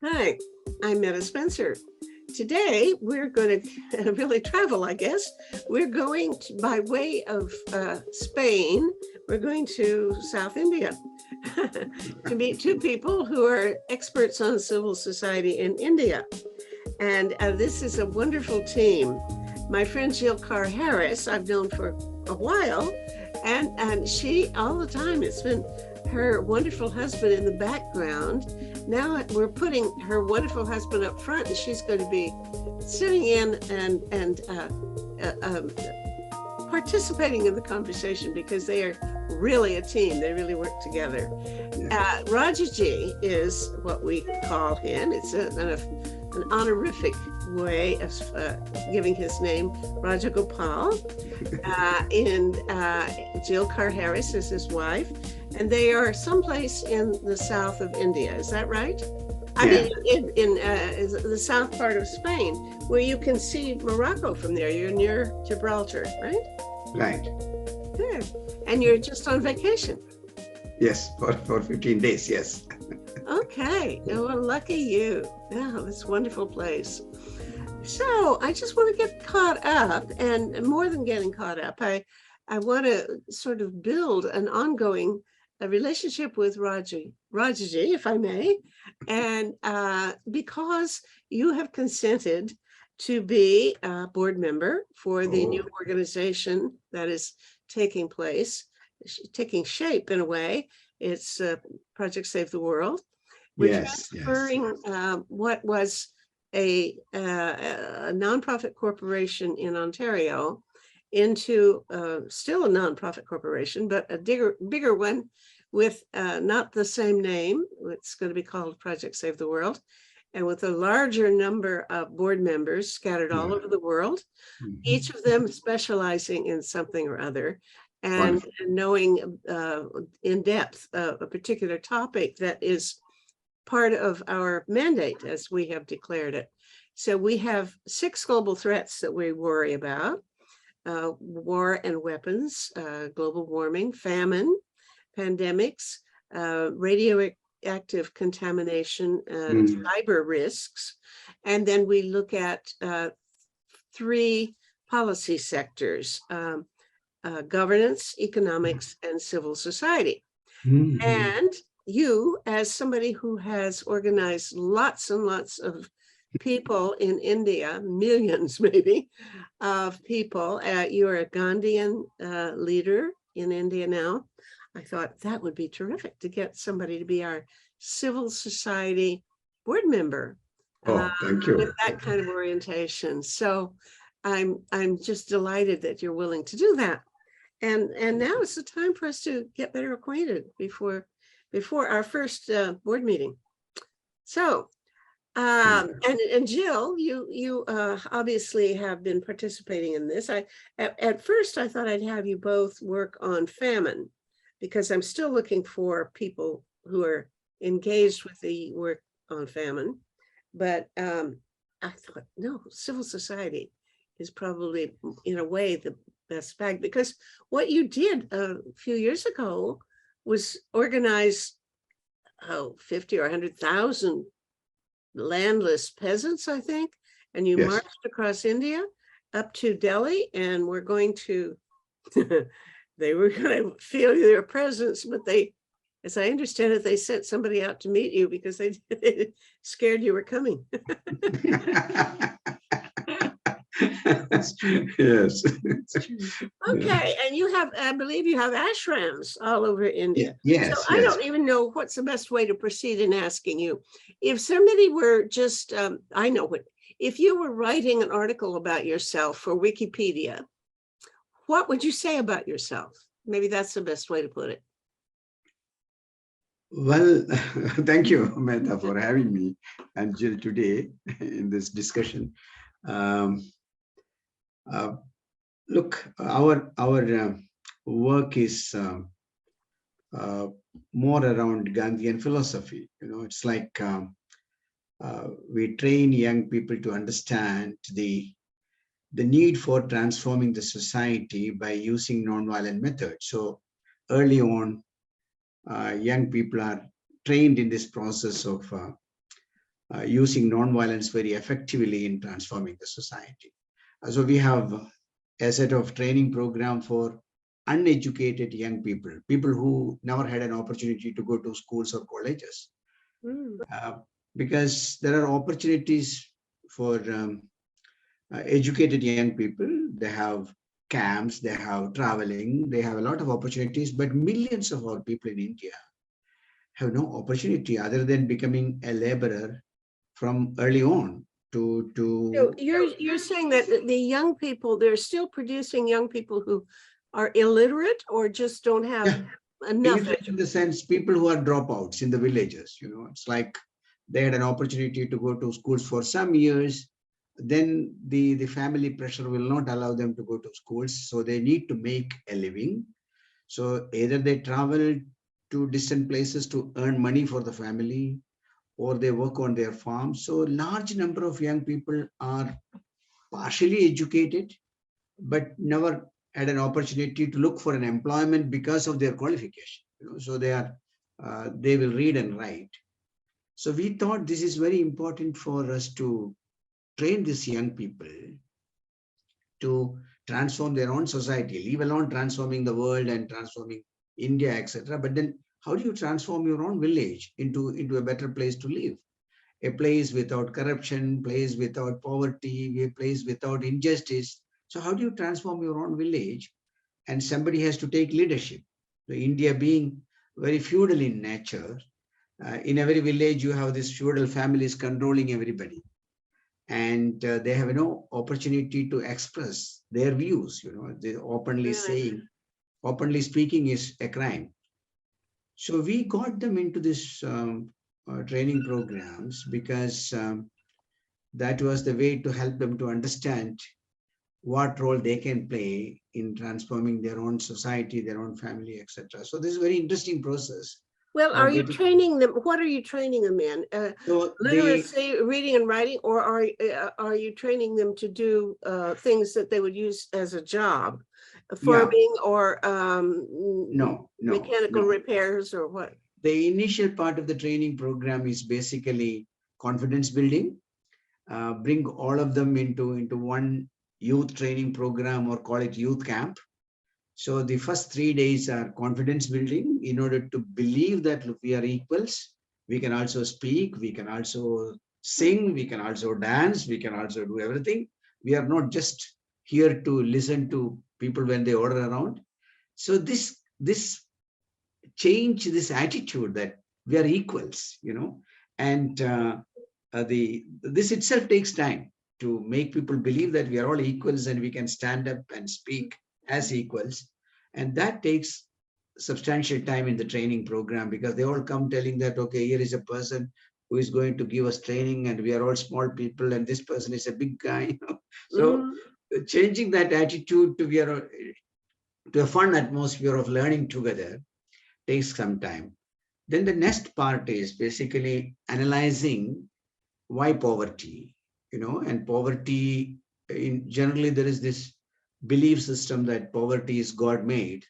Hi, I'm Meta Spencer. Today, we're going to really travel, I guess. We're going to, by way of Spain, we're going to South India to meet two people who are experts on civil society in India. And this is a wonderful team. My friend Jill Carr Harris, I've known for a while, and she all the time, it's been her wonderful husband in the background. Now we're putting her wonderful husband up front, and she's going to be sitting in and participating in the conversation because they are really a team. They really work together. Rajaji is what we call him. It's an honorific way of giving his name, Rajagopal. And Jill Carr Harris is his wife. And they are someplace in the south of India. Is that right? I mean, in the south part of Spain, where you can see Morocco from there. You're near Gibraltar, right? Right. Good. And you're just on vacation. Yes, for 15 days, yes. Okay. Well, lucky you. Yeah, this wonderful place. So I just want to get caught up, and more than getting caught up, I want to sort of build an ongoing relationship with Rajaji, if I may, and because you have consented to be a board member for the new organization that is taking taking shape in a way. It's Project Save the World. We're transferring what was a nonprofit corporation in Ontario into still a nonprofit corporation, but a bigger one with not the same name. It's going to be called Project Save the World, and with a larger number of board members scattered all over the world, each of them specializing in something or other, and knowing in depth a particular topic that is part of our mandate as we have declared it. So we have 6 global threats that we worry about: war and weapons, global warming, famine, pandemics, radioactive contamination, and cyber risks. And then we look at 3 policy sectors: governance, economics, and civil society. And you, as somebody who has organized lots and lots of people in India, millions maybe of people, you're a Gandhian leader in India now. I thought that would be terrific to get somebody to be our civil society board member. Thank you. With that kind of orientation. So I'm just delighted that you're willing to do that. And now it's the time for us to get better acquainted before our first board meeting. So, and Jill, you obviously have been participating in this. At first I thought I'd have you both work on famine, because I'm still looking for people who are engaged with the work on famine. But I thought, no, civil society is probably in a way the best bag, because what you did a few years ago was organize 50 or 100,000 landless peasants, I think, and you marched across India up to Delhi, and we're going to they were going to feel their presence, but they, as I understand it, they sent somebody out to meet you because they scared you were coming. That's true. Yes. Okay, and you have, I believe you have ashrams all over India. Yes. So I don't even know what's the best way to proceed in asking you. If somebody were just, I know what, if you were writing an article about yourself for Wikipedia, what would you say about yourself? Maybe that's the best way to put it. Well, thank you, Meta, for having me and Jill today in this discussion. Look, our work is more around Gandhian philosophy. It's like we train young people to understand the need for transforming the society by using nonviolent methods. So early on, young people are trained in this process of using nonviolence very effectively in transforming the society. So we have a set of training program for uneducated young people, people who never had an opportunity to go to schools or colleges. Uh, because there are opportunities for educated young people. They have camps, they have traveling, they have a lot of opportunities, but millions of our people in India have no opportunity other than becoming a laborer from early on So to you're saying that the young people, they're still producing young people who are illiterate or just don't have yeah, enough illiterate in education? the sense people who are dropouts in the villages. It's like they had an opportunity to go to schools for some years, then the family pressure will not allow them to go to schools, so they need to make a living. So either they travel to distant places to earn money for the family, or they work on their farm. So large number of young people are partially educated but never had an opportunity to look for an employment because of their qualification. So they will read and write. So we thought this is very important for us to train these young people to transform their own society, leave alone transforming the world and transforming India, etc. But then how do you transform your own village into a better place to live? A place without corruption, place without poverty, a place without injustice. So how do you transform your own village? And somebody has to take leadership. So India being very feudal in nature, in every village you have these feudal families controlling everybody, and they have no opportunity to express their views. They openly Really? saying, openly speaking is a crime. So we got them into this training programs because that was the way to help them to understand what role they can play in transforming their own society, their own family, etc. So this is a very interesting process Well, are of you getting. training them? What are you training them in? So Literacy, reading and writing, or are you training them to do things that they would use as a job, yeah, farming or mechanical no. repairs or what? The initial part of the training program is basically confidence building. Bring all of them into one youth training program, or call it youth camp. So the first 3 days are confidence building in order to believe that look, we are equals. We can also speak, we can also sing, we can also dance, we can also do everything. We are not just here to listen to people when they order around. So this change this attitude that we are equals, and the this itself takes time to make people believe that we are all equals and we can stand up and speak as equals. And that takes substantial time in the training program, because they all come telling that, okay, here is a person who is going to give us training and we are all small people and this person is a big guy. So changing that attitude to a fun atmosphere of learning together takes some time. Then the next part is basically analyzing why poverty, and poverty in generally there is this belief system that poverty is God made.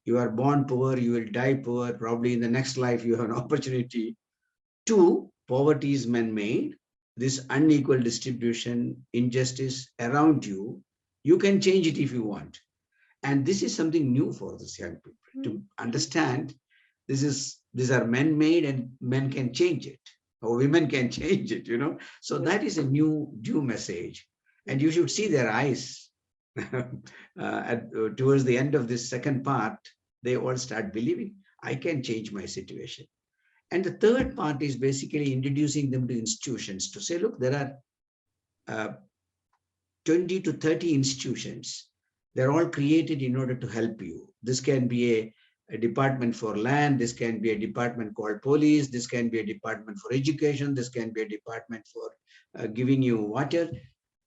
You are born poor, you will die poor, probably in the next life you have an opportunity. Two, poverty is man-made. This unequal distribution, injustice around you, you can change it if you want. And this is something new for this young people to understand. These are men made and men can change it, or women can change it. So that is a new message, and you should see their eyes. Towards the end of this second part, they all start believing I can change my situation. And the third part is basically introducing them to institutions to say, look, there are 20 to 30 institutions. They're all created in order to help you. This can be a department for land. This can be a department called police. This can be a department for education. This can be a department for giving you water.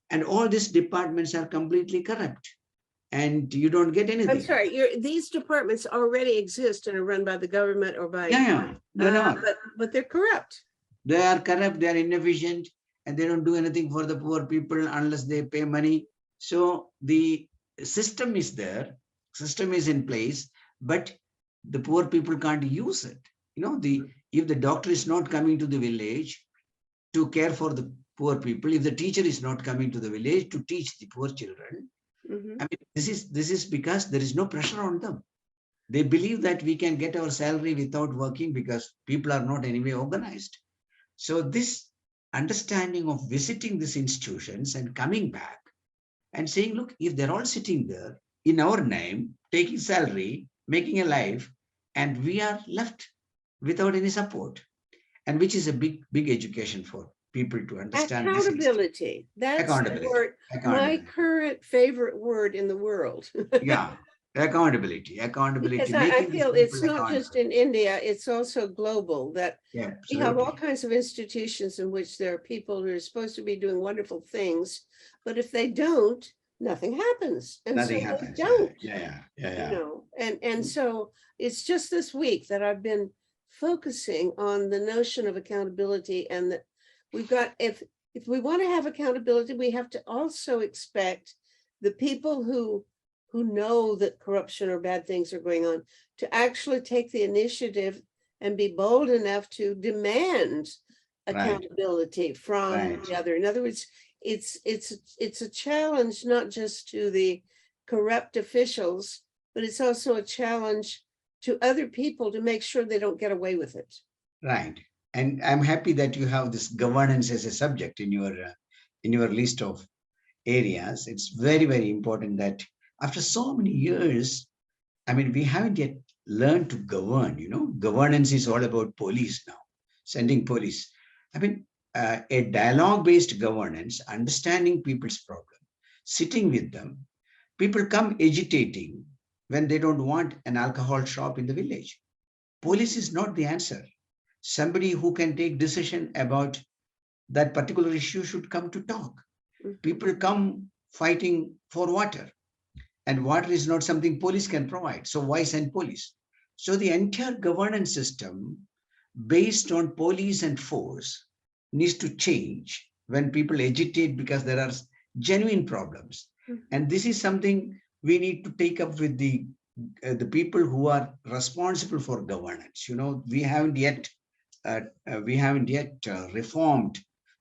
And all these departments are completely corrupt and you don't get anything. I'm sorry, these departments already exist and are run by the government or by, yeah, but they're corrupt. They are corrupt, they are inefficient, and they don't do anything for the poor people unless they pay money. So the system is there, system is in place, but the poor people can't use it. If the doctor is not coming to the village, to care for the poor people if the teacher is not coming to the village to teach the poor children? Mhm. I mean, this is because there is no pressure on them. They believe that we can get our salary without working because people are not anyway organized. So this understanding of visiting these institutions and coming back and saying, look, if they're all sitting there in our name, taking salary, making a life, and we are left without any support, and which is a big education for people to understand this history. Accountability. That's the Accountability, word, my accountability. current favorite word in the world. Yeah, accountability, Because I making these feel it's people not just accountable. in India, it's also global, that Yeah, we have all absolutely. kinds of institutions in which there are people who are supposed to be doing wonderful things, but if they don't, nothing happens. And so Nothing they happens. Yeah, don't, yeah. and so it's just this week that I've been focusing on the notion of accountability, and that we've got, if we want to have accountability, we have to also expect the people who know that corruption or bad things are going on to actually take the initiative and be bold enough to demand Right, accountability from right, the other. In other words, it's a challenge not just to the corrupt officials, but it's also a challenge to other people to make sure they don't get away with it. right. And I'm happy that you have this governance as a subject in your list of areas. It's very important that after so many years, I mean, we haven't yet learned to govern. Governance is all about police now, sending police. I mean, a dialogue-based governance, understanding people's problem, sitting with them. People come agitating when they don't want an alcohol shop in the village. Police is not the answer. Somebody who can take decision about that particular issue should come to talk. Mhm. People come fighting for water, and water is not something police can provide. So why send police? So the entire governance system based on police and force needs to change when people agitate because there are genuine problems. And Mhm. this is something we need to take up with the people who are responsible for governance. We haven't yet reformed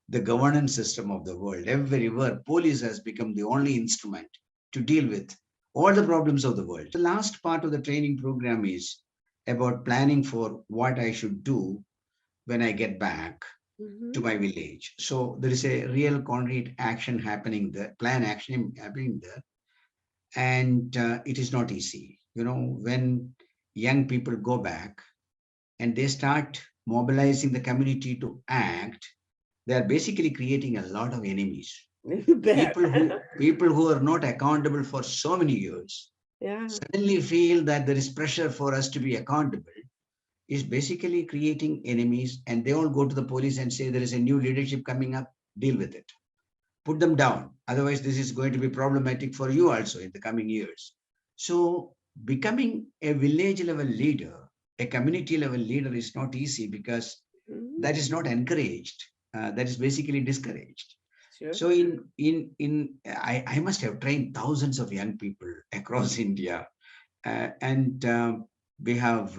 the governance system of the world. Everywhere, police has become the only instrument to deal with all the problems of the world. The last part of the training program is about planning for what I should do when I get back to Mhm. my village. So there is a real concrete action happening there, plan action happening there, and it is not easy. When young people go back and they start mobilizing the community to act, they are basically creating a lot of enemies. You bet. People who are not accountable for so many years Yeah. suddenly feel that there is pressure for us to be accountable, is basically creating enemies, and they all go to the police and say there is a new leadership coming up, deal with it, put them down, otherwise this is going to be problematic for you also in the coming years. So becoming a village level leader, a community level leader is not easy because Mhm. that is not encouraged. That is basically discouraged. Sure. So I must have trained thousands of young people across India, and we have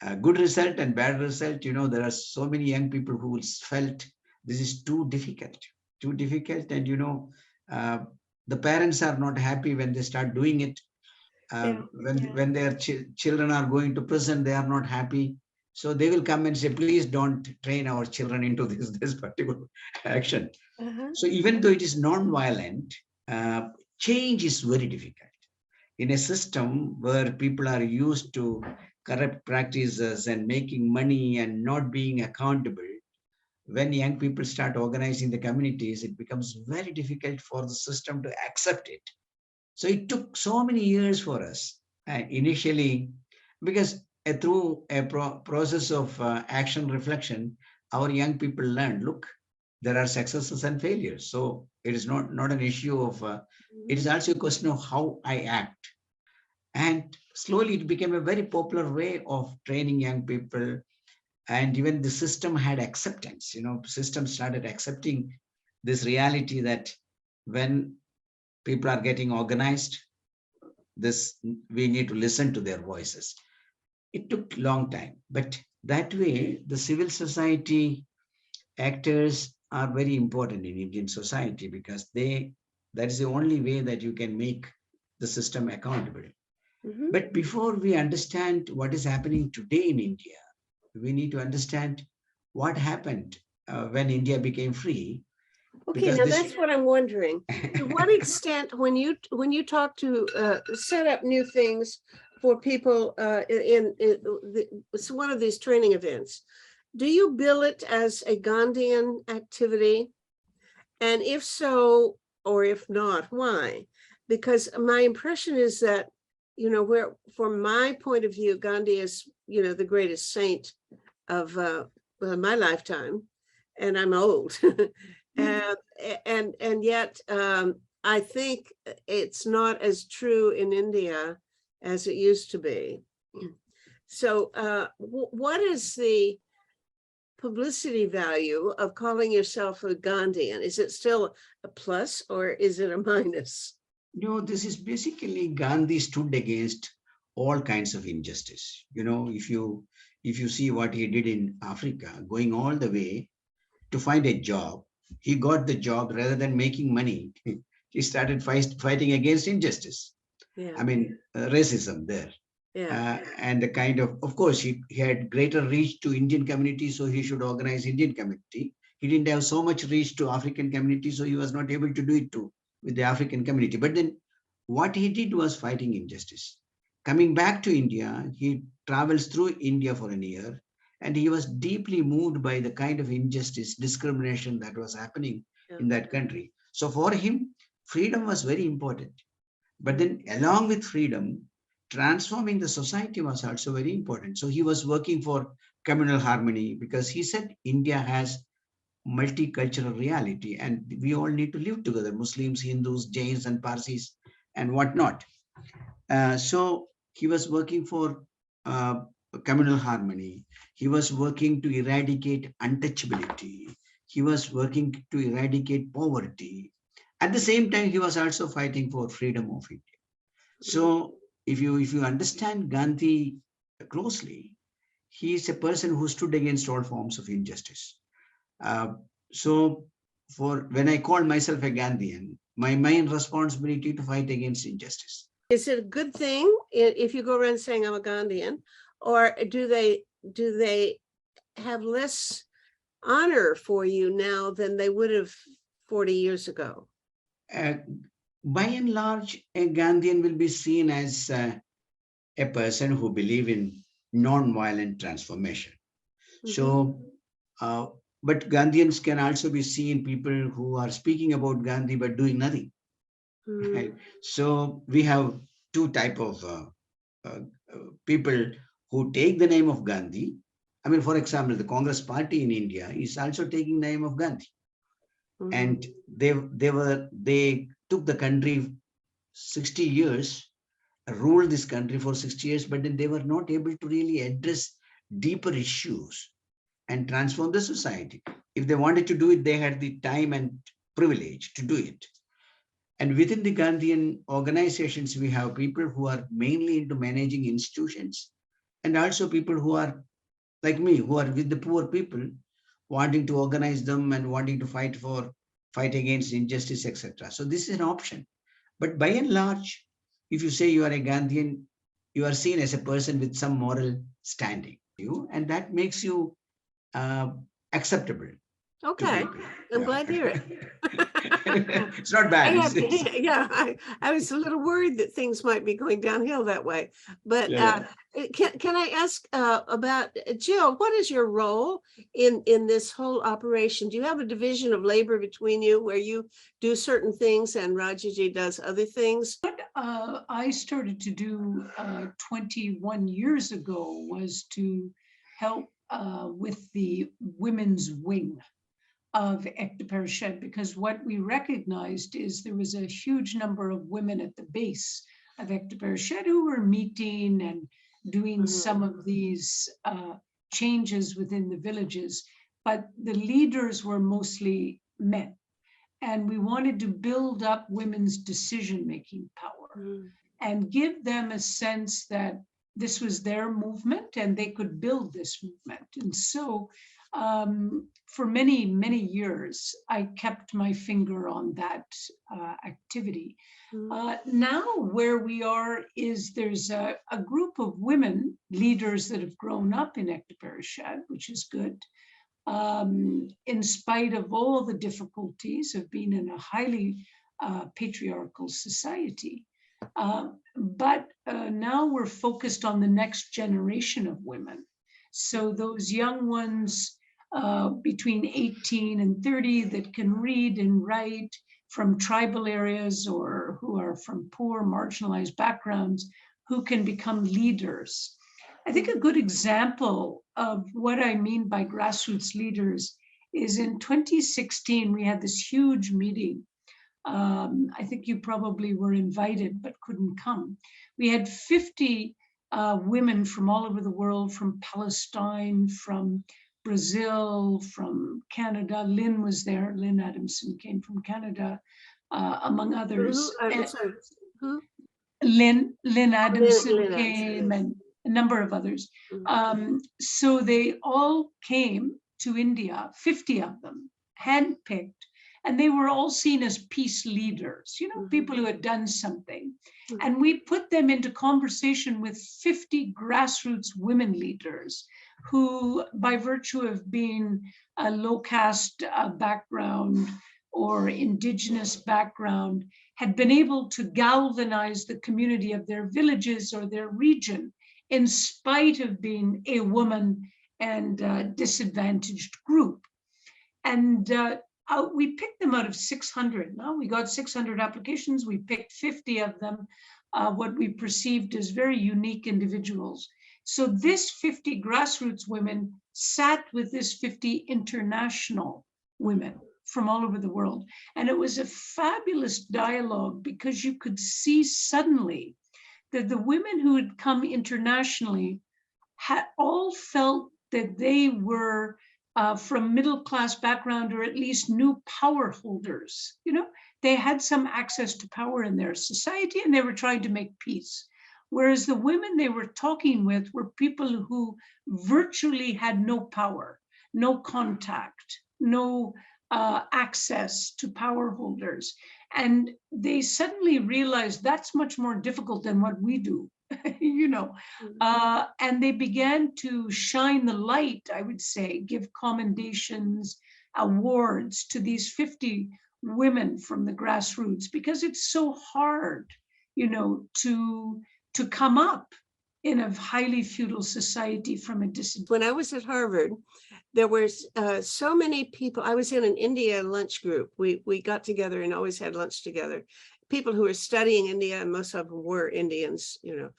a good result and bad result. There are so many young people who felt this is too difficult, and uh, the parents are not happy when they start doing it. Yeah. When their children are going to prison, they are not happy. So they will come and say, please don't train our children into this particular action. Uh-huh. So even though it is non-violent, change is very difficult in a system where people are used to corrupt practices and making money and not being accountable. When young people start organizing the communities, it becomes very difficult for the system to accept it. So it took so many years for us initially, because through a process of action reflection, our young people learned, look, there are successes and failures. So it is not an issue of, it is Mhm. also a question of how I act. And slowly it became a very popular way of training young people. And even the system had acceptance. System started accepting this reality that when people are getting organized, this we need to listen to their voices. It took long time, but that way the civil society actors are very important in Indian society because that is the only way that you can make the system accountable. Mhm. But before we understand what is happening today in India, we need to understand what happened when India became free, Okay, because now this. that's what I'm wondering. To what extent, when you talk to set up new things for people it's one of these training events, do you bill it as a Gandhian activity? And if so, or if not, why? Because my impression is that, where, from my point of view, Gandhi is, the greatest saint of my lifetime, and I'm old. and, and yet, I think it's not as true in India as it used to be. So, what is the publicity value of calling yourself a Gandhian? Is it still a plus or is it a minus? No, this is basically Gandhi stood against all kinds of injustice. If you see what he did in Africa, going all the way to find a job, he got the job rather than making money. He started fighting against injustice. Yeah, I mean, racism there. yeah, And the kind of course, he had greater reach to Indian community, so he should organize Indian community. He didn't have so much reach to African community, so he was not able to do it too with the African community. But then what he did was fighting injustice. Coming back to India, he travels through India for a year, and he was deeply moved by the kind of injustice, discrimination that was happening yeah. in that country. So for him, freedom was very important. But then, along with freedom, transforming the society was also very important. So he was working for communal harmony because he said India has multicultural reality and we all need to live together, Muslims, Hindus, Jains, and Parsis, and whatnot. So he was working for communal harmony. He was working to eradicate untouchability. He was working to eradicate poverty. At the same time, he was also fighting for freedom of India. So if you understand Gandhi closely, he is a person who stood against all forms of injustice. Uh, so for when I call myself a Gandhian, my main responsibility to fight against injustice. Is it a good thing if you go around saying I'm a Gandhian, or do they have less honor for you now than they would have 40 years ago? Uh, by and large, a Gandhian will be seen as a person who believe in non-violent transformation. So, uh, but Gandhians can also be seen people who are speaking about Gandhi but doing nothing. Right? So we have two type of uh, people who take the name of Gandhi. I mean, for example, the Congress Party in India is also taking the name of Gandhi, and they took the country 60 years, ruled this country for 60 years, but then they were not able to really address deeper issues and transform the society. If they wanted to do it, they had the time and privilege to do it. And within the Gandhian organizations, we have people who are mainly into managing institutions, and also people who are like me, who are with the poor people, wanting to organize them and wanting to fight against injustice, etc. So this is an option. But by and large, if you say you are a Gandhian, you are seen as a person with some moral standing, and that makes you uh, acceptable to Okay, people. I'm Yeah. glad to hear it. It's not bad. Yeah, I was a little worried that things might be going downhill that way. But Yeah. can I ask about Jill? What is your role in this whole operation? Do you have a division of labor between you where you do certain things and Rajaji does other things? What I started to do 21 years ago was to help with the women's wing of Ekta Parishad, because what we recognized is there was a huge number of women at the base of Ekta Parishad who were meeting and doing some of these changes within the villages, but the leaders were mostly men. And we wanted to build up women's decision-making power and give them a sense that this was their movement and they could build this movement. And so for many, many years, I kept my finger on that activity. Now where we are is there's a group of women leaders that have grown up in Ekteperishad, which is good, in spite of all the difficulties of being in a highly patriarchal society. But now we're focused on the next generation of women. So those young ones between 18 and 30 that can read and write, from tribal areas or who are from poor, marginalized backgrounds, who can become leaders. I think a good example of what I mean by grassroots leaders is in 2016, we had this huge meeting. I think you probably were invited but couldn't come. We had 50 women from all over the world, from Palestine, from Brazil, from Canada. Lynn was there. Lynn Adamson came from Canada, among others. Who? Lynn Adamson Lynn came, Adamson, and a number of others. So they all came to India, 50 of them, handpicked, and they were all seen as peace leaders, you know, people who had done something. And we put them into conversation with 50 grassroots women leaders who, by virtue of being a low caste background or indigenous background, had been able to galvanize the community of their villages or their region in spite of being a woman and a disadvantaged group. And we picked them out of 600. Now we got 600 applications. We picked 50 of them, what we perceived as very unique individuals. So this 50 grassroots women sat with this 50 international women from all over the world. And it was a fabulous dialogue because you could see suddenly that the women who had come internationally had all felt that they were from middle-class background, or at least new power holders. You know, they had some access to power in their society and they were trying to make peace. Whereas the women they were talking with were people who virtually had no power, no contact, no access to power holders. And they suddenly realized that's much more difficult than what we do, you know. And they began to shine the light, I would say, give commendations, awards to these 50 women from the grassroots, because it's so hard, you know, to come up in a highly feudal society from a distance. When I was at Harvard, there were so many people. I was in an India lunch group. We got together and always had lunch together. People who were studying India, and most of them were Indians, you know.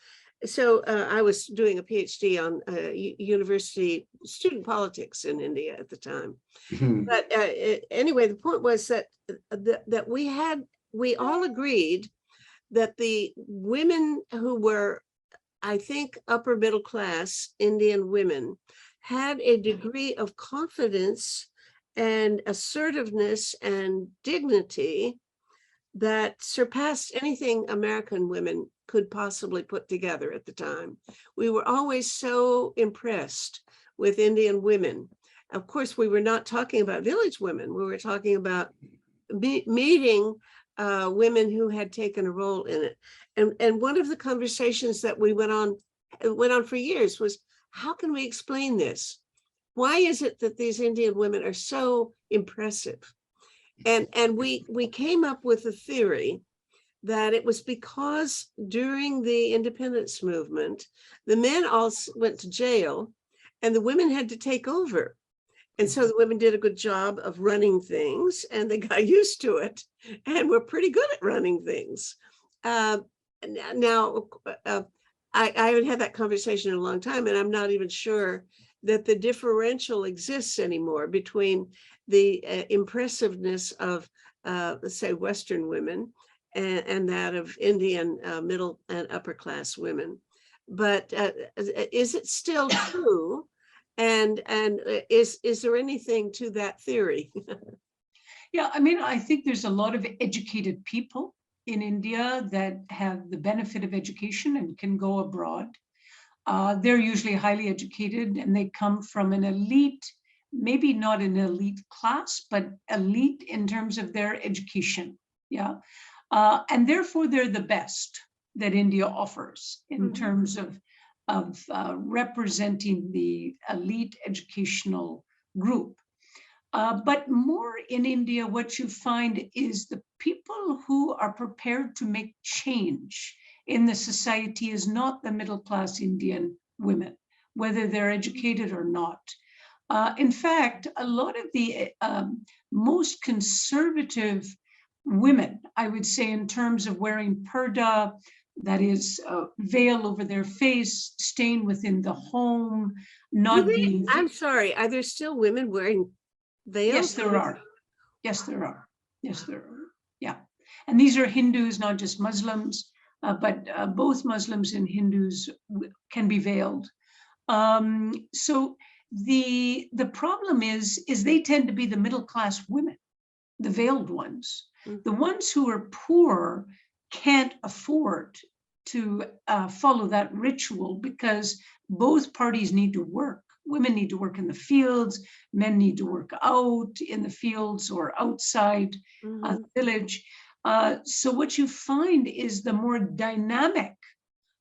So I was doing a PhD on university student politics in India at the time. But anyway, the point was that we all agreed that the women who were, I think, upper middle class Indian women had a degree of confidence and assertiveness and dignity that surpassed anything American women could possibly put together at the time. We were always so impressed with Indian women. Of course, we were not talking about village women. We were talking about meeting women who had taken a role in it. And one of the conversations that we went on for years was, how can we explain this? Why is it that these Indian women are so impressive? And we came up with a theory that it was because during the independence movement, the men all went to jail and the women had to take over. And so the women did a good job of running things and they got used to it and were pretty good at running things. Now, I haven't had that conversation in a long time, and I'm not even sure that the differential exists anymore between the impressiveness of, let's say, Western women and that of Indian middle and upper class women. But is it still true? And is there anything to that theory? Yeah, I mean, I think there's a lot of educated people in India that have the benefit of education and can go abroad. They're usually highly educated and they come from an elite maybe not an elite class, but elite in terms of their education. Yeah. And therefore, they're the best that India offers in terms of representing the elite educational group. But more in India, what you find is the people who are prepared to make change in the society is not the middle class Indian women, whether they're educated or not. In fact, a lot of the most conservative women, I would say, in terms of wearing purdah, that is veil over their face, staying within the home, not being. I'm sorry, are there still women wearing veils? Yes, there are. Yes, there are. Yes, there are. Yeah. And these are Hindus, not just Muslims, but both Muslims and Hindus can be veiled. So the problem is they tend to be the middle class women, the veiled ones. The ones who are poor can't afford to follow that ritual because both parties need to work. Women need to work in the fields, men need to work out in the fields or outside the village. So what you find is the more dynamic,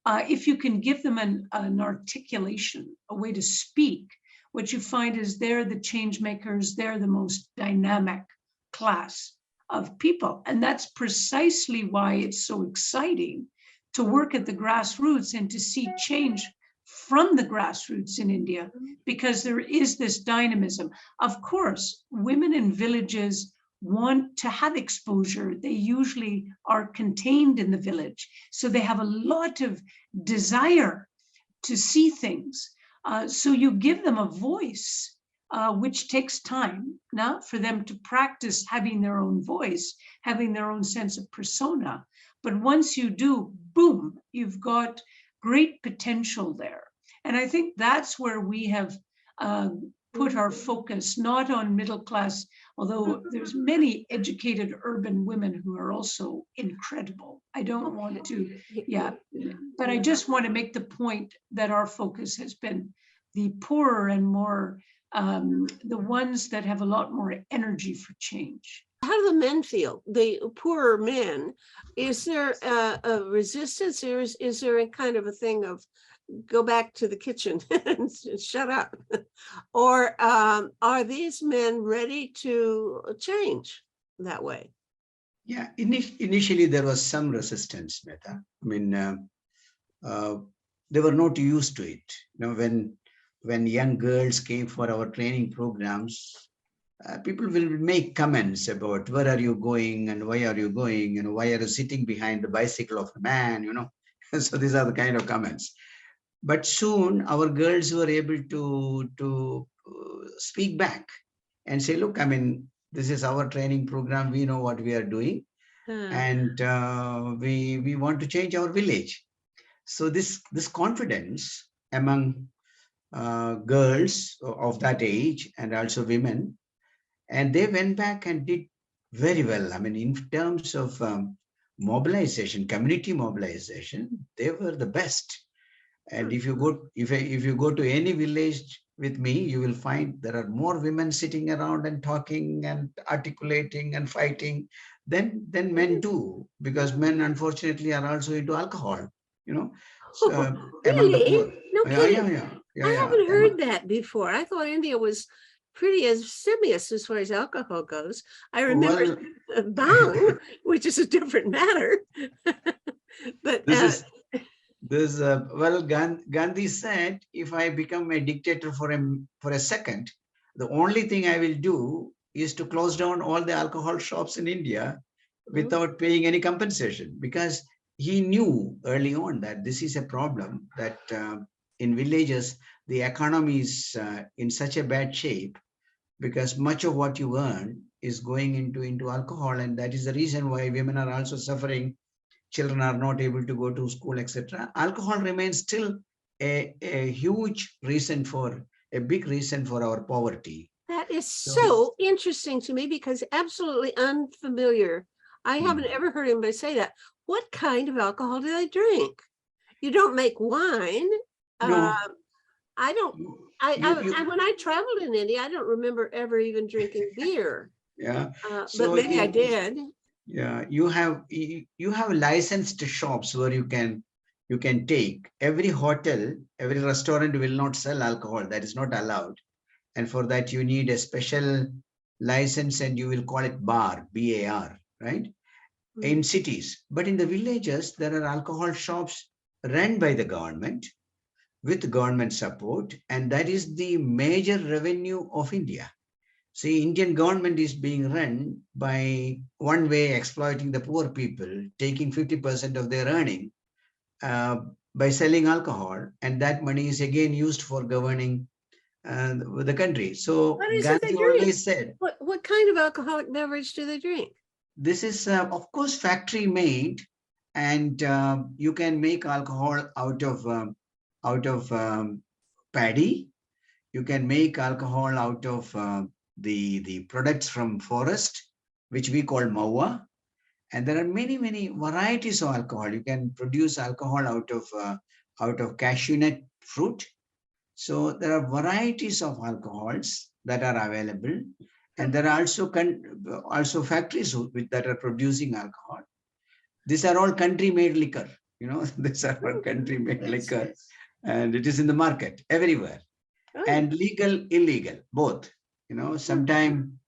if you can give them an articulation, a way to speak, what you find is they're the change makers, they're the most dynamic class of people. And that's precisely why it's so exciting to work at the grassroots and to see change from the grassroots in India, because there is this dynamism. Of course, women in villages want to have exposure. They usually are contained in the village. So they have a lot of desire to see things. So you give them a voice, which takes time now for them to practice having their own voice, having their own sense of persona. But once you do, boom, you've got great potential there. And I think that's where we have put our focus, not on middle class, although there's many educated urban women who are also incredible. I don't want to, but I just want to make the point that our focus has been the poorer and more, the ones that have a lot more energy for change. How do the men feel? The poorer men, is there a resistance, or is there a kind of a thing of go back to the kitchen and shut up? Or are these men ready to change that way? Yeah, initially there was some resistance, Mehta. I mean, they were not used to it. You know, when young girls came for our training programs, people will make comments about where are you going and why are you going and why are you sitting behind the bicycle of a man, you know. So these are the kind of comments. But soon our girls were able to speak back and say, look, I mean, this is our training program. We know what we are doing. And we want to change our village. So this confidence among girls of that age and also women, and they went back and did very well. I mean, in terms of mobilization, community mobilization, they were the best. And if you go to any village with me, you will find there are more women sitting around and talking and articulating and fighting than men do, because men unfortunately are also into alcohol, you know. So, among the Really? poor. No kidding. I haven't Among, heard that before. I thought India was pretty abstemious as far as alcohol goes. I remember bhang, which is a different matter. But well, Gandhi said, if I become a dictator for a second, the only thing I will do is to close down all the alcohol shops in India without paying any compensation, because he knew early on that this is a problem, that in villages, the economy is in such a bad shape because much of what you earn is going into alcohol. And that is the reason why women are also suffering. Children are not able to go to school, etc. Alcohol remains still a huge reason for, a big reason for our poverty. That is so interesting to me, because absolutely unfamiliar. I haven't ever heard anybody say that. What kind of alcohol do they drink? You don't make wine. No. I don't When I traveled in India, I don't remember ever even drinking beer. Yeah. But So maybe I did. yeah, you have licensed shops where you can take. Every hotel, every restaurant will not sell alcohol. That is not allowed. And for that you need a special license, and you will call it bar, BAR, right? In cities. But in the villages, there are alcohol shops run by the government with government support, and that is the major revenue of India. See, Indian government is being run by one way exploiting the poor people, taking 50% of their earning uh, by selling alcohol, and that money is again used for governing the country. So What is it they Gandhi drink? always said, What kind of alcoholic beverage do they drink? this is of course factory made, and you can make alcohol out of paddy. You can make alcohol out of the products from forest, which we call mawa. And there are many varieties of alcohol. You can produce alcohol out of cashew nut fruit. So there are varieties of alcohols that are available, and there are also factories that are producing alcohol. These are all country-made liquor. These are all country-made liquor, and it is in the market everywhere. And legal, illegal, both. Sometime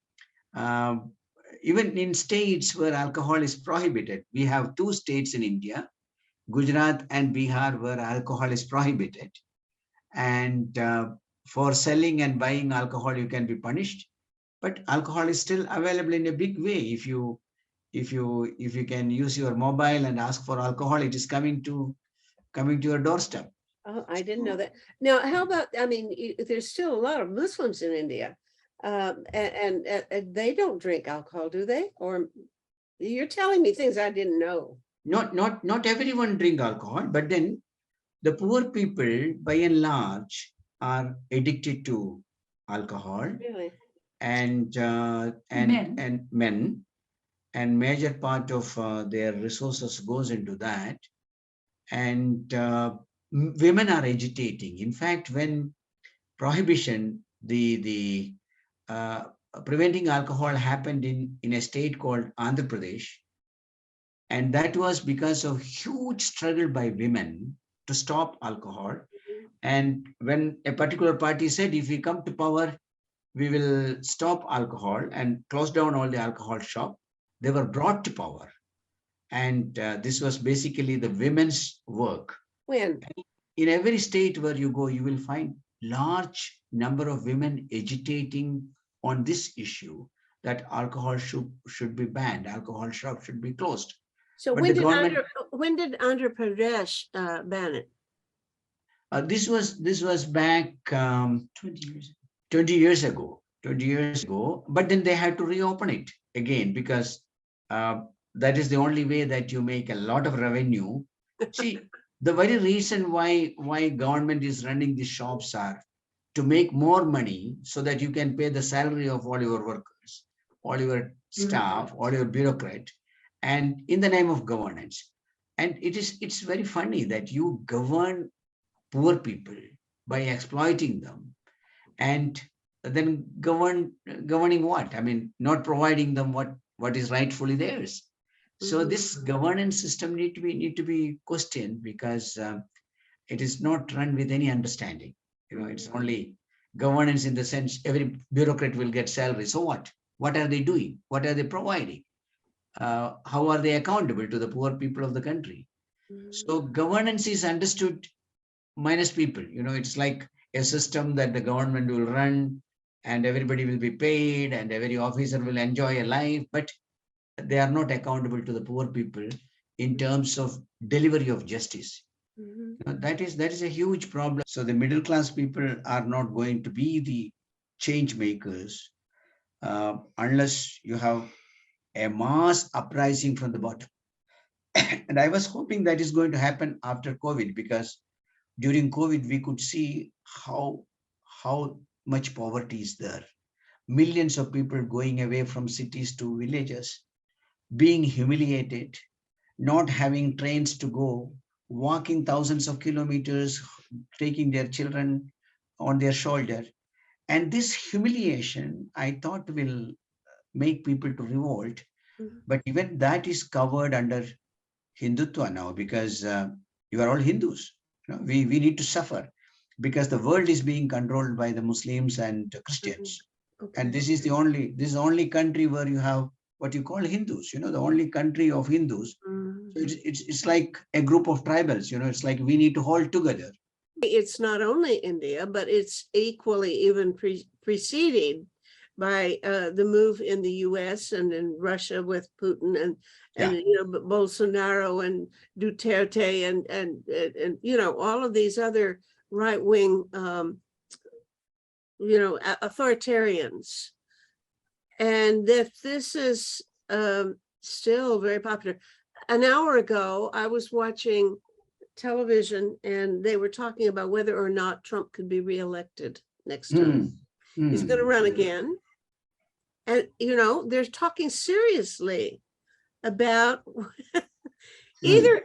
even in states where alcohol is prohibited, we have two states in India, Gujarat and Bihar, where alcohol is prohibited. And for selling and buying alcohol, you can be punished. But alcohol is still available in a big way. If you can use your mobile and ask for alcohol, it is coming to your doorstep. Oh, I didn't know that. Now, how about, I mean, there's still a lot of Muslims in India, and they don't drink alcohol, do they? Or you're telling me things I didn't know. Not everyone drink alcohol, but then the poor people, by and large, are addicted to alcohol. Really? And men, and major part of their resources goes into that. And women are agitating. In fact, when prohibition, the preventing alcohol happened in a state called Andhra Pradesh, and that was because of huge struggle by women to stop alcohol. And when a particular party said, if we come to power, we will stop alcohol and close down all the alcohol shop, they were brought to power. And this was basically the women's work. When? In every state where you go, you will find large number of women agitating on this issue, that alcohol should be banned, alcohol shop should be closed. So when did Andhra Pradesh ban it? This was back 20 years. 20 years ago. 20 years ago, but then they had to reopen it again, because that is the only way that you make a lot of revenue. See, the very reason why government is running these shops are to make more money, so that you can pay the salary of all your workers, all your staff, all your bureaucrat, and in the name of governance. And it's very funny that you govern poor people by exploiting them, and then governing what? I mean, not providing them what is rightfully theirs. So this governance system need to be questioned, because it is not run with any understanding. It's only governance in the sense every bureaucrat will get salary. So what? What are they doing? What are they providing? How are they accountable to the poor people of the country? So governance is understood minus people. It's like a system that the government will run, and everybody will be paid, and every officer will enjoy a life, but they are not accountable to the poor people in terms of delivery of justice. That is a huge problem. So the middle class people are not going to be the change makers unless you have a mass uprising from the bottom. And I was hoping that is going to happen after COVID, because during COVID, we could see how much poverty is there. Millions of people going away from cities to villages, being humiliated, not having trains to go, walking thousands of kilometers, taking their children on their shoulder. And this humiliation, I thought, will make people to revolt. Mhm. But even that is covered under Hindutva now, because you are all Hindus. We need to suffer because the world is being controlled by the Muslims and Christians. And Okay. this is the only country where you have what you call Hindus, the only country of Hindus. Mhm. So it's like a group of tribals, it's like we need to hold together. It's not only India, but it's equally even preceded by the move in the US and in Russia with Putin and Bolsonaro and Duterte and all of these other right-wing authoritarians. And that this is still very popular. An hour ago, I was watching television and they were talking about whether or not Trump could be reelected next time. He's going to run again. And, they're talking seriously about either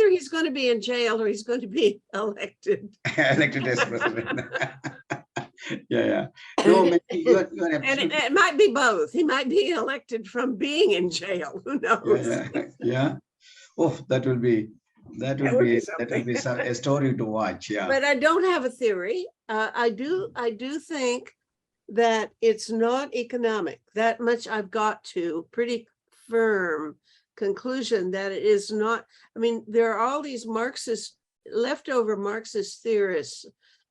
he's going to be in jail or he's going to be elected. Elected as president. Yeah. No, And you're absolutely. it might be both. He might be elected from being in jail. Who knows? Yeah. Oh, that will be a story to watch. Yeah. But I don't have a theory. I do think that it's not economic. That much I've got to pretty firm conclusion that it is not. I mean, there are all these leftover Marxist theorists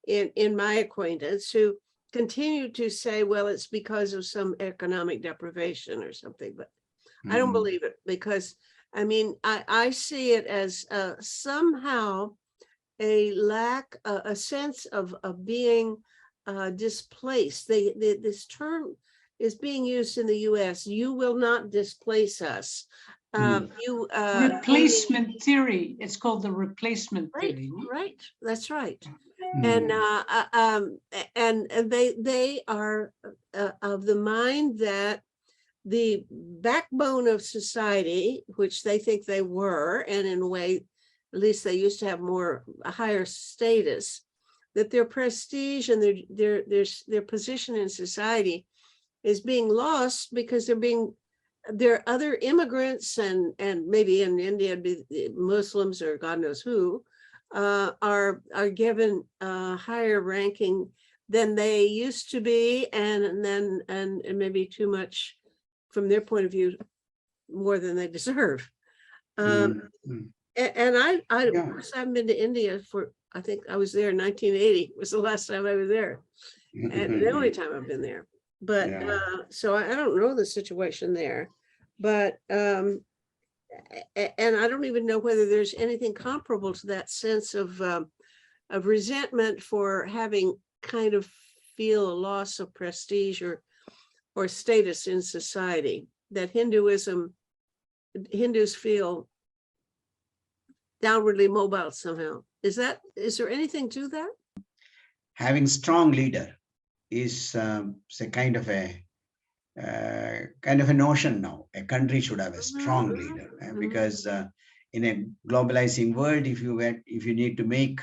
in my acquaintance who continue to say, well, it's because of some economic deprivation or something, but I don't believe it, because I mean, I see it as somehow a lack, a sense of being displaced. This term is being used in the US. You will not displace us. Replacement theory. It's called the replacement theory. Right. That's right. And they are of the mind that the backbone of society, which they think they were, and in a way, at least they used to have a higher status, that their prestige and their position in society is being lost because there are other immigrants and maybe in India it'd be Muslims or God knows who are given higher ranking than they used to be, and maybe too much from their point of view, more than they deserve. And I haven't been to India I think I was there in 1980 was the last time I was there, and the only time I've been there. But so I don't know the situation there, but and I don't even know whether there's anything comparable to that sense of resentment for having kind of feel a loss of prestige or status in society, that Hindus feel downwardly mobile somehow. Is there anything to that? Having strong leader is a kind of a notion now. A country should have a strong leader, because in a globalizing world, if you need to make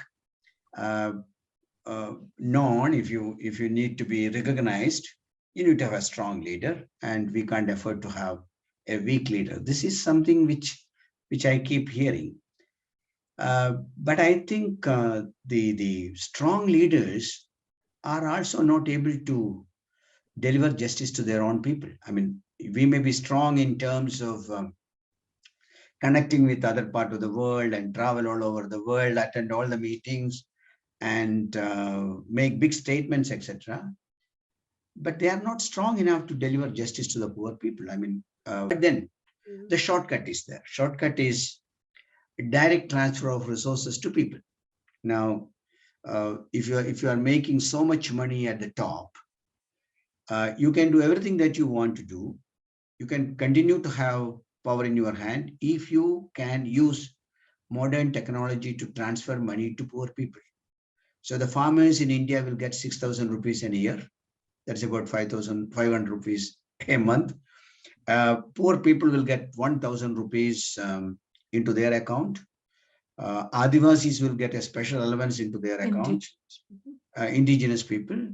known, if you need to be recognized, you need to have a strong leader, and we can't afford to have a weak leader. This is something which I keep hearing. But I think the strong leaders are also not able to deliver justice to their own people. I mean, we may be strong in terms of connecting with other part of the world and travel all over the world, attend all the meetings and make big statements, etc. But they are not strong enough to deliver justice to the poor people. I mean, but then the shortcut is there. Shortcut is direct transfer of resources to people. Now, if you are making so much money at the top, you can do everything that you want to do. You can continue to have power in your hand if you can use modern technology to transfer money to poor people. So the farmers in India will get 6,000 rupees in a year. That's about 5,500 rupees a month. Poor people will get 1,000 rupees into their account. Adivasis will get a special allowance into their account. indigenous people,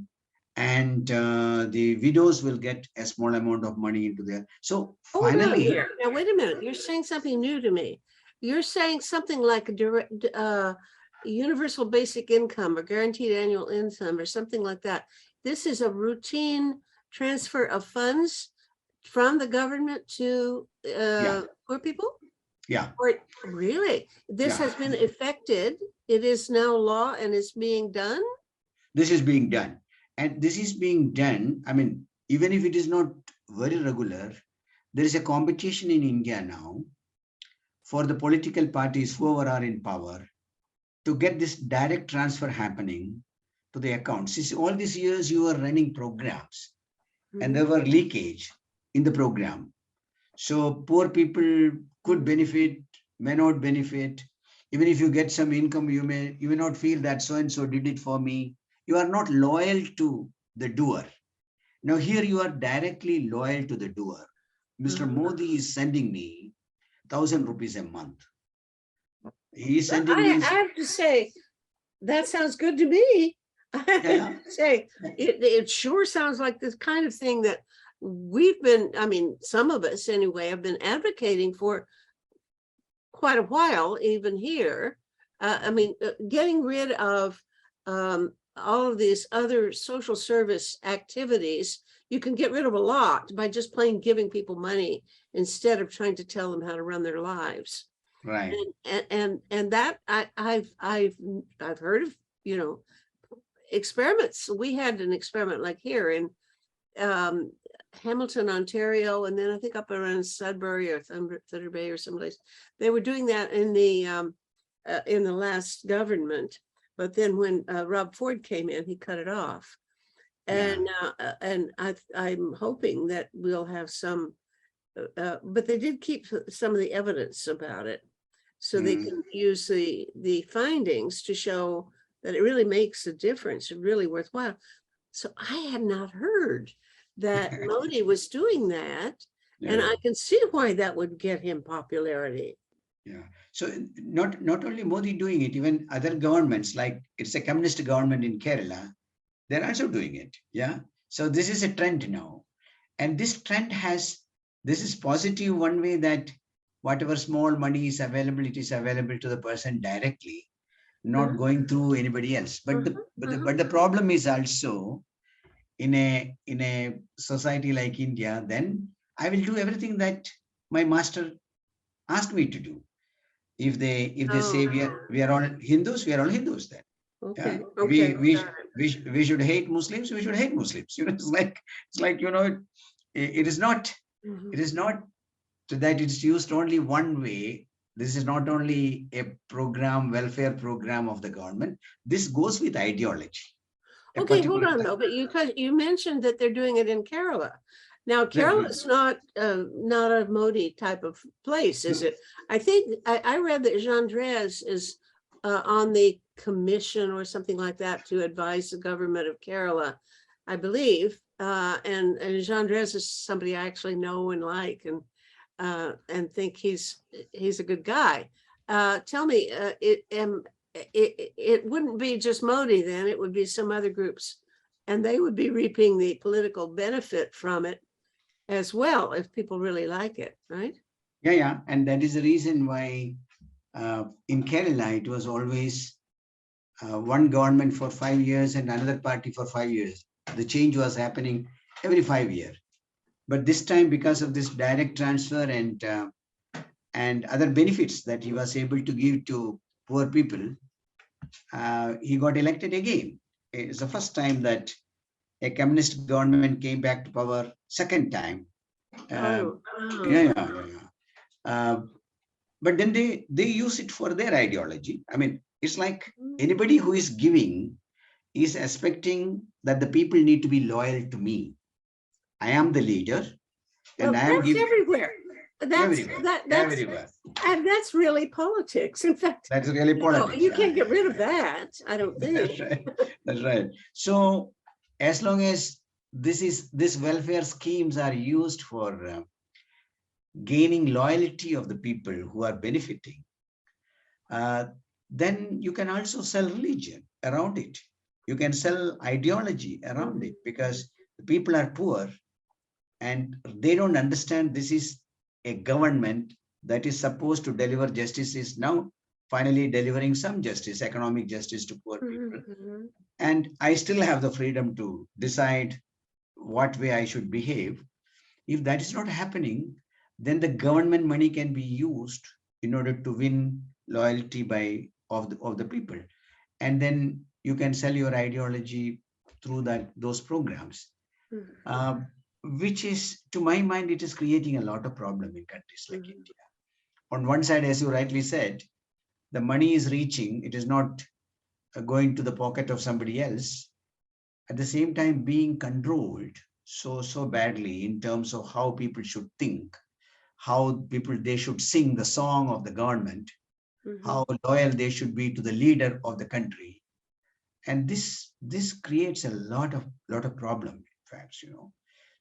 and the widows will get a small amount of money into there. So Hold on finally, here. Now, wait a minute. You're saying something new to me. You're saying something like a direct, universal basic income or guaranteed annual income or something like that. This is a routine transfer of funds from the government to Yeah. poor people? yeah, Or really? This Yeah. has been effected. It is now law and is being done? this is being done. And this is being done, I mean, even if it is not very regular, there is a competition in India now for the political parties, whoever are in power, to get this direct transfer happening to the accounts. Since all these years you were running programs and there were leakage in the program. So poor people could benefit, may not benefit. Even if you get some income, you may not feel that so and so did it for me. You are not loyal to the doer. Now here you are directly loyal to the doer. Mr. Modi is sending me 1,000 rupees a month. He is sending I me. have to say, that sounds good to me. I Yeah. have to say, it sure sounds like this kind of thing that we've been, I mean, some of us anyway, have been advocating for quite a while, even here. I mean, getting rid of all of these other social service activities, you can get rid of a lot by just plain giving people money instead of trying to tell them how to run their lives. Right. And that I've heard of, you know, experiments. We had an experiment like here in Hamilton, Ontario, and then I think up around Sudbury or Thunder Bay or someplace. They were doing that in the last government, but then when Rob Ford came in, he cut it off. And I'm hoping that we'll have some, but they did keep some of the evidence about it, so they can use the findings to show that it really makes a difference, really worthwhile. So I had not heard that Modi was doing that, and I can see why that would get him popularity. Yeah. So not only Modi doing it, even other governments, like it's a communist government in Kerala, they're also doing it. Yeah. So this is a trend now. And this trend this is positive one way, that whatever small money is available, it is available to the person directly, not going through anybody else. But the problem is also, in a society like India, then I will do everything that my master asked me to do. If they say we are all Hindus, we are all Hindus then. Okay. Yeah? We should hate Muslims, we should hate Muslims. You know, it's like you know, it is not that it's used only one way. This is not only a program, welfare program of the government. This goes with ideology. Okay, hold on though, but you mentioned that they're doing it in Kerala. Now, Kerala is not a Modi type of place, is it? I think I read that Jean Drèze is on the commission or something like that to advise the government of Kerala, I believe. And Jean Drèze is somebody I actually know and like, and think he's a good guy. Tell me, it wouldn't be just Modi then, it would be some other groups, and they would be reaping the political benefit from it as well, if people really like it, right? Yeah. And that is the reason why in Kerala, it was always one government for 5 years and another party for 5 years. The change was happening every 5 years. But this time, because of this direct transfer and other benefits that he was able to give to poor people, he got elected again. It's the first time that a communist government came back to power second time. But then they use it for their ideology. I mean, it's like anybody who is giving is expecting that the people need to be loyal to me. I am the leader, and well, I am giving everywhere. Everywhere. And that's really politics. In fact, that's really politics. You can't get rid of that, I don't think. That's right. That's right. So as long as this welfare schemes are used for gaining loyalty of the people who are benefiting, then you can also sell religion around it. You can sell ideology around it, because the people are poor and they don't understand this is a government that is supposed to deliver justice, is now finally delivering some justice, economic justice to poor people. Mhm. And I still have the freedom to decide what way I should behave. If that is not happening, then the government money can be used in order to win loyalty of the people. And then you can sell your ideology through those programs. Mhm. uh, which is, to my mind, it is creating a lot of problem in countries like Mhm. India. On one side, as you rightly said, the money is reaching, it is not going to the pocket of somebody else. At the same time, being controlled so badly in terms of how people should think, how people they should sing the song of the government, Mhm. how loyal they should be to the leader of the country. And this creates a lot of problem, in fact,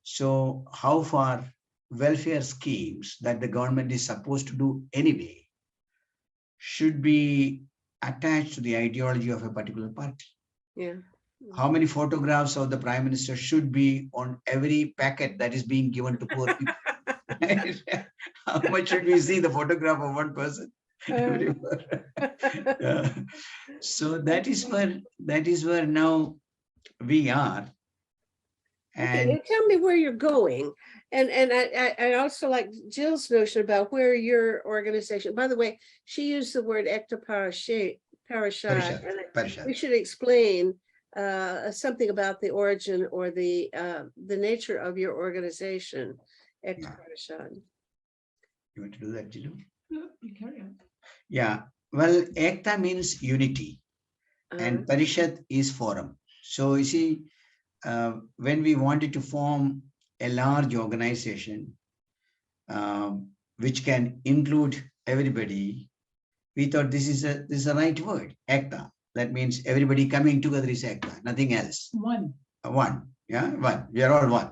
So how far welfare schemes that the government is supposed to do anyway should be attached to the ideology of a particular party? Yeah. How many photographs of the prime minister should be on every packet that is being given to poor people? How much should we see the photograph of one person everywhere? Yeah. So that is where now we are. Okay, And and tell me where you're going. And I also like Jill's notion about where your organization, by the way, she used the word ekta parashah, and we Parishad. should explain something about the origin or the nature of your organization, ekta Yeah. parashah. You want to do that, Jilu? Yeah, you carry on. Yeah. Well, Ekta means unity and Parishad is forum. So you see, when we wanted to form a large organization, which can include everybody, we thought this is the right word, Ekta. That means everybody coming together is Ekta, nothing else. One. One, yeah, one. We are all one.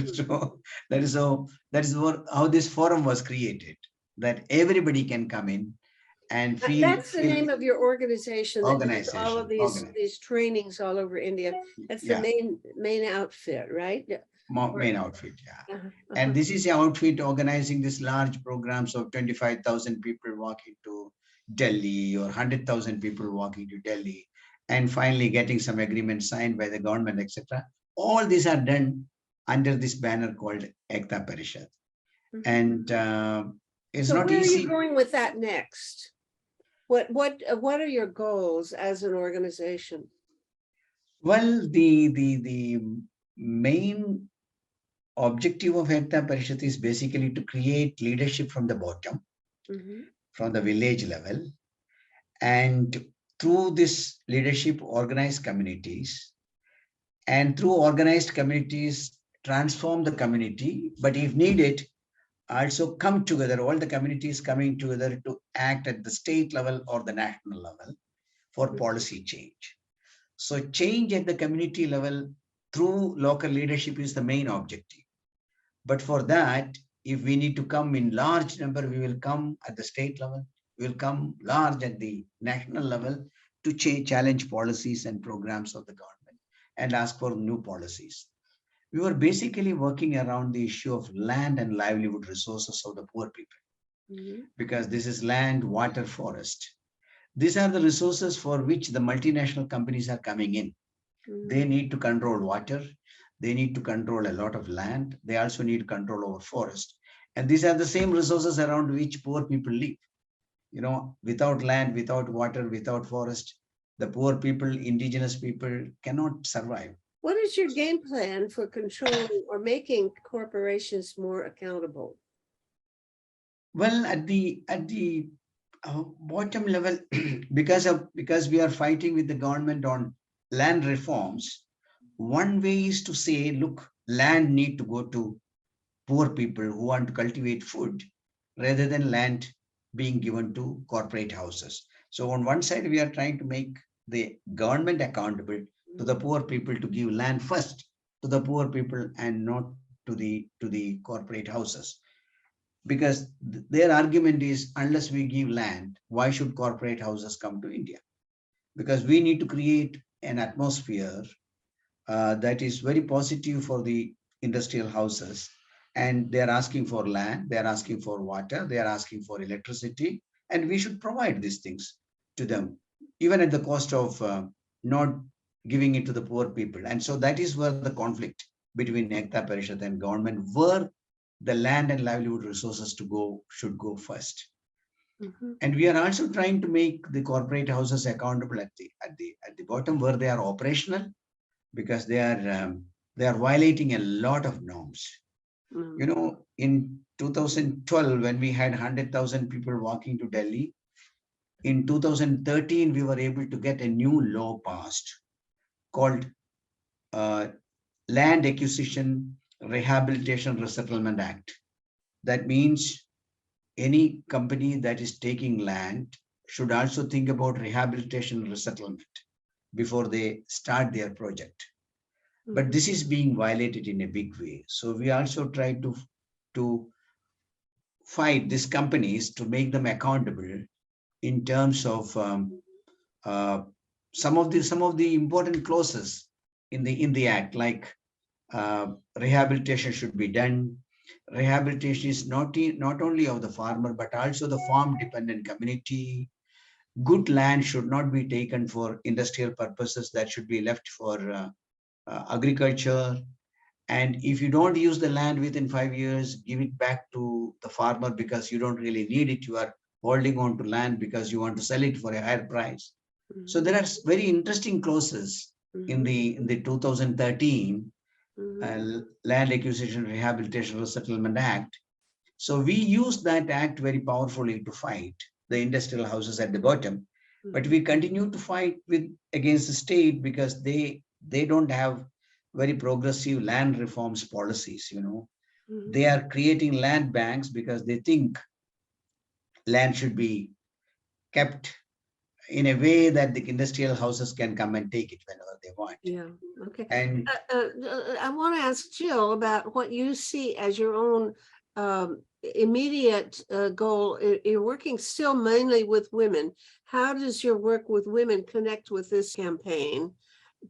So how this forum was created, that everybody can come in and That's the feel name of your organization that does all of organization. these trainings all over India. That's the Yeah, main outfit, right? Yeah. main outfit. Yeah, Uh-huh, and uh-huh. this is the outfit organizing these large programs of 25,000 people walking to Delhi, or 100,000 people walking to Delhi, and finally getting some agreement signed by the government, etc. All these are done under this banner called Ekta Parishad, Mhm. and it's So not where are you easy. going with that next? What are your goals as an organization? Well, the main objective of Ekta Parishad is basically to create leadership from the bottom, Mhm. from the village level, and through this leadership, organize communities, and through organized communities, transform the community. But if needed, also come together, all the communities coming together to act at the state level or the national level for policy change. So change at the community level through local leadership is the main objective. But for that, if we need to come in large number, we will come at the state level, we will come large at the national level to challenge policies and programs of the government and ask for new policies. We were basically working around the issue of land and livelihood resources of the poor people, Mhm. because this is land, water, forest. These are the resources for which the multinational companies are coming in. They Mhm. need to control water. They need to control a lot of land. They also need control over forest. And these are the same resources around which poor people live. Without land, without water, without forest, the poor people, indigenous people cannot survive. What is your game plan for controlling or making corporations more accountable? Well, at the bottom level, because we are fighting with the government on land reforms, one way is to say, look, land need to go to poor people who want to cultivate food, rather than land being given to corporate houses. So on one side, we are trying to make the government accountable to the poor people to give land first to the poor people and not to the corporate houses. Because their argument is, unless we give land, why should corporate houses come to India? Because we need to create an atmosphere that is very positive for the industrial houses. And they're asking for land, they're asking for water, they're asking for electricity, and we should provide these things to them, even at the cost of not giving it to the poor people. And so that is where the conflict between Ekta Parishad and government, where the land and livelihood resources to go should go first. And we are also trying to make the corporate houses accountable at the bottom where they are operational, because they are violating a lot of norms. You know, in 2012, when we had 100,000 people walking to Delhi, in 2013, we were able to get a new law passed called Land Acquisition Rehabilitation Resettlement Act. That means any company that is taking land should also think about rehabilitation resettlement before they start their project. But this is being violated in a big way. So we also try to fight these companies to make them accountable in terms of some of the important clauses in the act, like rehabilitation should be done. Rehabilitation is not only of the farmer, but also the farm dependent community. Good land should not be taken for industrial purposes. That should be left for agriculture. And if you don't use the land within 5 years, give it back to the farmer because you don't really need it. You are holding on to land because you want to sell it for a higher price. So there are very interesting clauses in the 2013 Land Acquisition Rehabilitation Resettlement Act. So we use that act very powerfully to fight the industrial houses at the bottom, but we continue to fight against the state because they don't have very progressive land reforms policies. You know, they are creating land banks because they think land should be kept in a way that the industrial houses can come and take it whenever they want. Yeah. Okay. And I want to ask Jill about what you see as your own immediate goal. You're working still mainly with women. How does your work with women connect with this campaign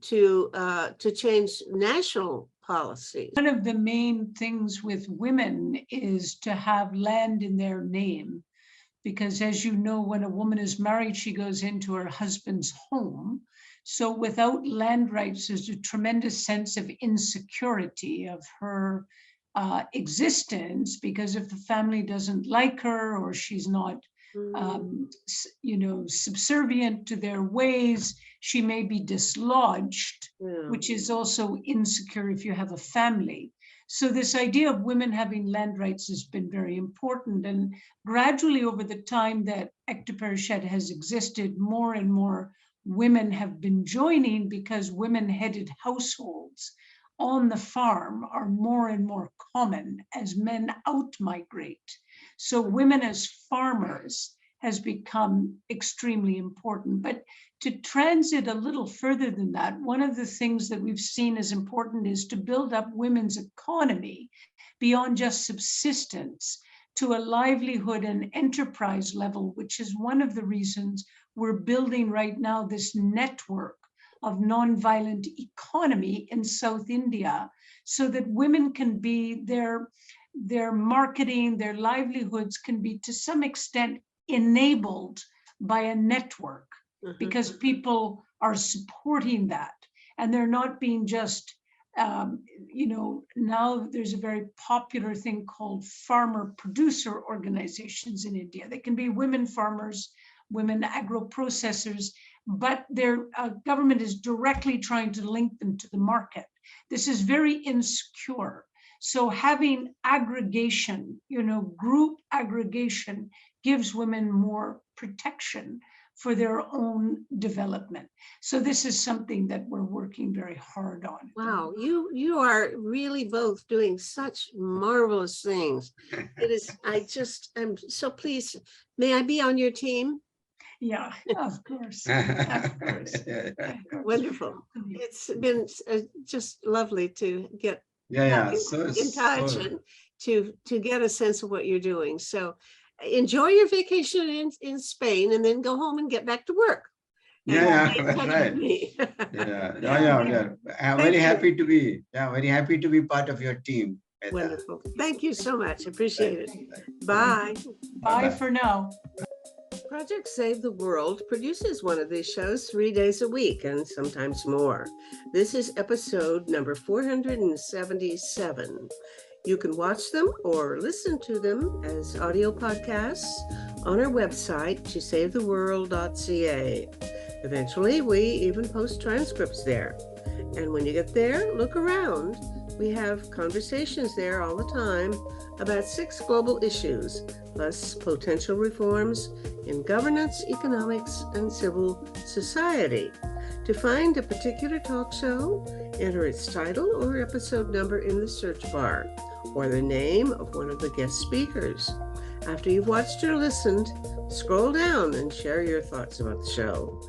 to change national policies? One of the main things with women is to have land in their name. Because as you know, when a woman is married, she goes into her husband's home. So without land rights, there's a tremendous sense of insecurity of her existence, because if the family doesn't like her or she's not, subservient to their ways, she may be dislodged, which is also insecure if you have a family. So this idea of women having land rights has been very important. And gradually over the time that Ekta Parishad has existed, more and more women have been joining, because women-headed households on the farm are more and more common as men out-migrate. So women as farmers has become extremely important. But to transit a little further than that, one of the things that we've seen as important is to build up women's economy beyond just subsistence to a livelihood and enterprise level, which is one of the reasons we're building right now this network of nonviolent economy in South India, so that women can be their marketing, their livelihoods can be to some extent enabled by a network, because people are supporting that, and they're not being just, now there's a very popular thing called farmer producer organizations in India. They can be women farmers, women agro-processors, but their government is directly trying to link them to the market. This is very insecure. So having aggregation, group aggregation, gives women more protection for their own development. So this is something that we're working very hard on. Wow, you are really both doing such marvelous things. It is, I'm so pleased. May I be on your team? Yeah, of course. Of course. Wonderful. It's been just lovely to get so in touch and to get a sense of what you're doing. So enjoy your vacation in Spain, and then go home and get back to work. Yeah, Get in that's touch with right. me. Yeah. I'm very Thank you. happy to be, very happy to be part of your team. Meta. Wonderful. Thank you so much. Appreciate it. Thank- Bye. Bye for now. Project Save the World produces one of these shows 3 days a week and sometimes more. This is episode number 477. You can watch them or listen to them as audio podcasts on our website, tosavetheworld.ca. Eventually, we even post transcripts there. And when you get there, look around. We have conversations there all the time about 6 global issues, plus potential reforms in governance, economics, and civil society. To find a particular talk show, enter its title or episode number in the search bar, or the name of one of the guest speakers. After you've watched or listened, scroll down and share your thoughts about the show.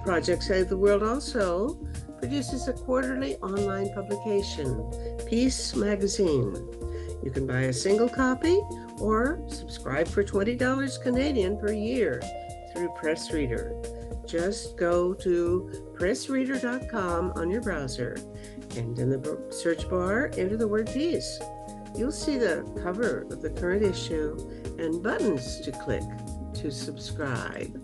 Project Save the World also produces a quarterly online publication, Peace Magazine. You can buy a single copy or subscribe for $20 Canadian per year through Pressreader. Just go to pressreader.com on your browser, and in the search bar, enter the word peace. You'll see the cover of the current issue and buttons to click to subscribe.